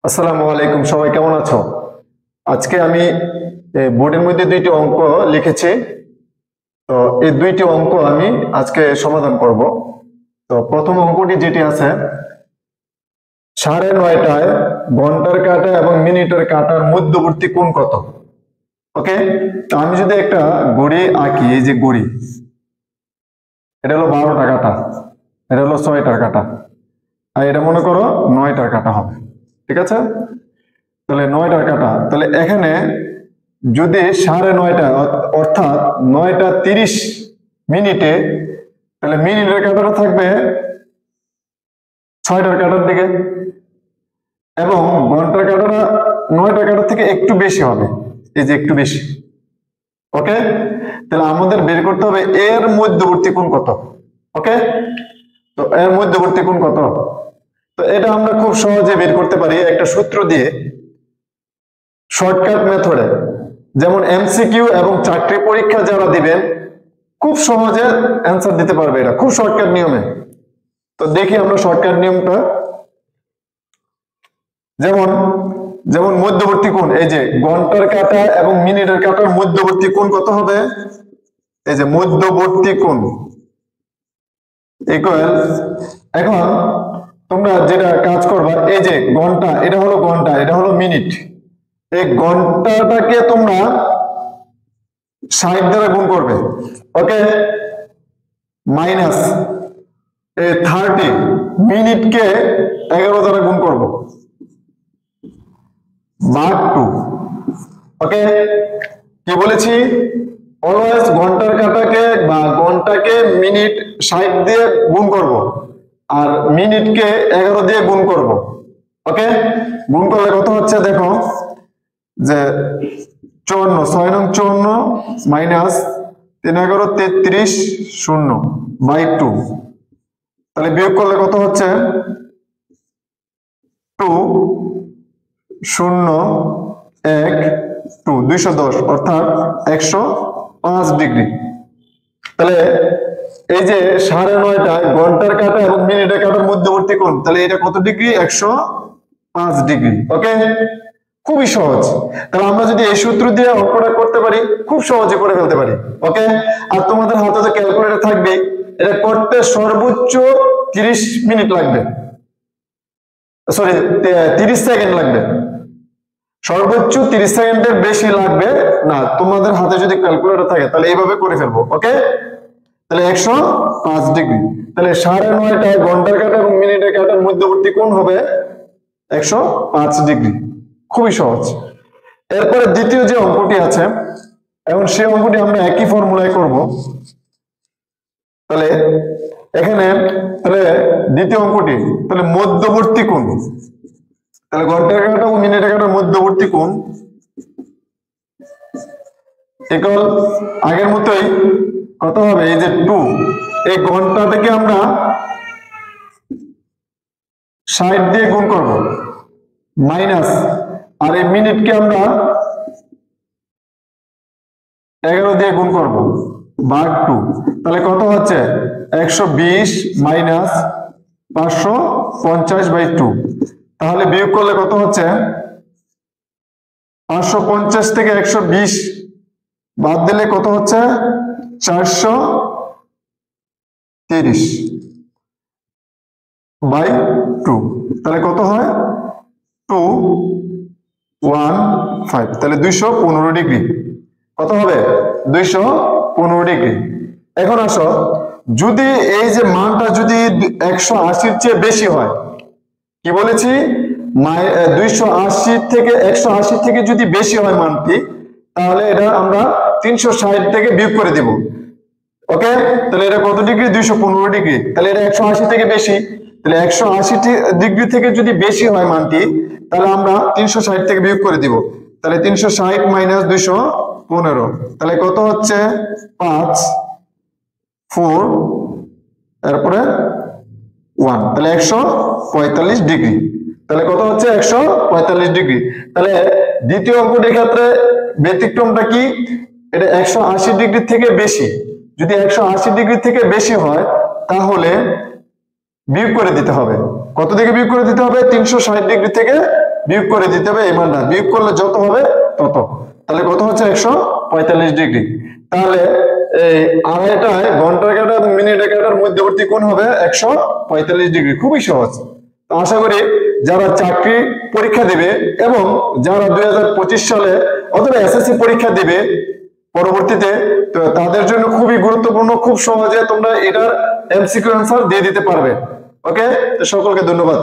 আসসালামু আলাইকুম, সবাই কেমন আছো? আজকে আমি বোর্ডের মধ্যে দুইটি অঙ্ক লিখেছি। তো এই দুইটি অঙ্ক আমি আজকে সমাধান করব। তো প্রথম অঙ্কটি যেটি আছে, 9:30টায় ঘন্টার কাঁটা এবং মিনিটের কাঁটার মধ্যবর্তী কোণ কত? ওকে, তো আমি যদি একটা ঘড়ি আঁকি, এই যে ঘড়ি, এটা হলো 12টার কাঁটা, এটা হলো 6টার কাঁটা, আর এটা মনে করো 9টার কাঁটা হবে। ঠিক আছে, তাহলে 9টার কাঁটা, তাহলে এখানে যদি 9:30 অর্থাৎ 9:30 তাহলে মিনিটের কাঁটাটা থাকবে 6টার কাঁটার দিকে, এবং ঘন্টার কাঁটাটা 9টার কাঁটার থেকে একটু বেশি হবে, এই যে একটু বেশি। ওকে, তাহলে আমাদের বের করতে হবে এর মধ্যবর্তী কোণ কত। ওকে, তো এর মধ্যবর্তী কোণ কত? তো এটা আমরা খুব সহজে বের করতে পারি একটা সূত্র দিয়ে, শর্টকাট মেথডে। যেমন এমসিকিউ এবং চাকরি পরীক্ষা যারা দিবেন খুব সহজে অ্যান্সার দিতে পারবে, এটা খুব শর্টকাট নিয়মে। তো দেখি আমরা শর্টকাট নিয়মটা। যেমন যেমন মধ্যবর্তী কোণ, এই যে ঘন্টার কাঁটা এবং মিনিটের কাঁটার মধ্যবর্তী কোণ কত হবে? এই যে মধ্যবর্তী কোণ ইকুয়াল, এখন তোমরা যেটা কাজ করবা, এই যে ঘন্টা, এটা হলো ঘন্টা, এটা হলো মিনিট, এই ঘন্টাটাকে তোমরা 60 দ্বারা গুণ করবে। ওকে, মাইনাস 30 মিনিটকে 11 দ্বারা গুণ করব, ভাগ 2। ওকে, কি বলেছি? অলওয়েজ ঘন্টার কাঁটাকে বা ঘন্টাকে মিনিট 60 দিয়ে গুণ করব, আর মিনিটকে 11 দিয়ে গুণ করব। ওকে, গুণ করলে কত হচ্ছে দেখো, যে 54, 6 নং 54 মাইনাস 3 11 33 0 বাই 2, তাহলে বিয়োগ করলে কত হচ্ছে? 2 0 1 2 210, অর্থাৎ 105 ডিগ্রি। তাহলে এই যে 9:30 ঘন্টার কাঁটা এবং মিনিটের কাঁটার মধ্যবর্তী কোণ, তাহলে এটা কত ডিগ্রি? 105 ডিগ্রি। ওকে, খুবই সহজ। তাহলে আমরা যদি এই সূত্র দিয়ে অঙ্কটা করতে পারি, খুব সহজে করে ফেলতে পারি। ওকে, আর তোমাদের হাতে তো ক্যালকুলেটর থাকবে, এটা করতে সর্বোচ্চ 30 মিনিট লাগবে, সরি 30 সেকেন্ড লাগবে, সর্বোচ্চ 30 সেকেন্ডের বেশি লাগবে না। তোমাদের হাতে যদি ক্যালকুলেটর থাকে তাহলে এইভাবে করে ফেলবো। ওকে, তাহলে 105 ডিগ্রি, তাহলে 9:30 ঘন্টার কাঁটা এবং মিনিটের কাঁটার মধ্যবর্তী কোণ হবে 105 ডিগ্রি। খুবই সহজ। এরপরে দ্বিতীয় যে অঙ্কটি আছে, এবং সেই অঙ্কটি আমরা একই ফর্মুলায় করব। তাহলে এখানে তাহলে দ্বিতীয় অঙ্কটি, তাহলে মধ্যবর্তী কোণ, তাহলে ঘন্টার কাঁটা ও মিনিটের কাঁটার মধ্যবর্তী কোণ ইকুয়াল আগের মতোই কত হবে? এই যে 2, এই ঘন্টা থেকে আমরা 60 দিয়ে গুণ করব, মাইনাস, আর এই মিনিটকে আমরা 11 দিয়ে গুণ করব, ভাগ 2, তাহলে কত হচ্ছে? 120 মাইনাস 550 বাই 2, তাহলে বিয়োগ করলে কত হচ্ছে? 550 থেকে 120 বাদ দিলে কত হচ্ছে? 430 বাই 2, তাহলে কত হয়? 215, তাহলে 215 ডিগ্রি। কত হবে? 215 ডিগ্রি। এখন আসো, যদি এই যে মানটা যদি 180-র চেয়ে বেশি হয়, কি বলেছি? 280 থেকে 180 থেকে যদি বেশি হয় মানটি, তাহলে এটা আমরা 360 থেকে বিয়োগ করে দিব। ওকে, তাহলে এটা কত ডিগ্রি? 215 ডিগ্রি। তাহলে এটা 180 থেকে বেশি, তাহলে 180 ডিগ্রি থেকে যদি বেশি হয় মানটি, তাহলে আমরা 360 থেকে বিয়োগ করে দিব। তাহলে 360 মাইনাস 215, তাহলে কত হচ্ছে? 5 4 তারপরে 1, তাহলে 145 ডিগ্রি। তাহলে কত হচ্ছে? 145 ডিগ্রি। তাহলে দ্বিতীয় অঙ্কটির ক্ষেত্রে ব্যতিক্রমটা কি? এটা 180 ডিগ্রি থেকে বেশি, যদি 180 ডিগ্রি থেকে বেশি হয় তাহলে বিয়োগ করে দিতে হবে। কত থেকে বিয়োগ করে দিতে হবে? 360 ডিগ্রি থেকে বিয়োগ করে দিতে হবে এই মানটা, বিয়োগ করলে যত হবে তত। তাহলে কত হচ্ছে 145 ডিগ্রি। তাহলে এই আড়াইটায় ঘন্টার কাঁটা এবং মিনিটের কাঁটার মধ্যবর্তী কোণ হবে 145 ডিগ্রি। খুবই সহজ। তো আশা করি যারা চাকরি পরীক্ষা দিবে এবং যারা 2025 সালে অথবা এসএসসি পরীক্ষা দিবে পরবর্তীতে, তো তাদের জন্য খুবই গুরুত্বপূর্ণ, খুব সহজে তোমরা এটার এমসিকিউ অ্যান্সার দিয়ে দিতে পারবে। ওকে, তো সকলকে ধন্যবাদ।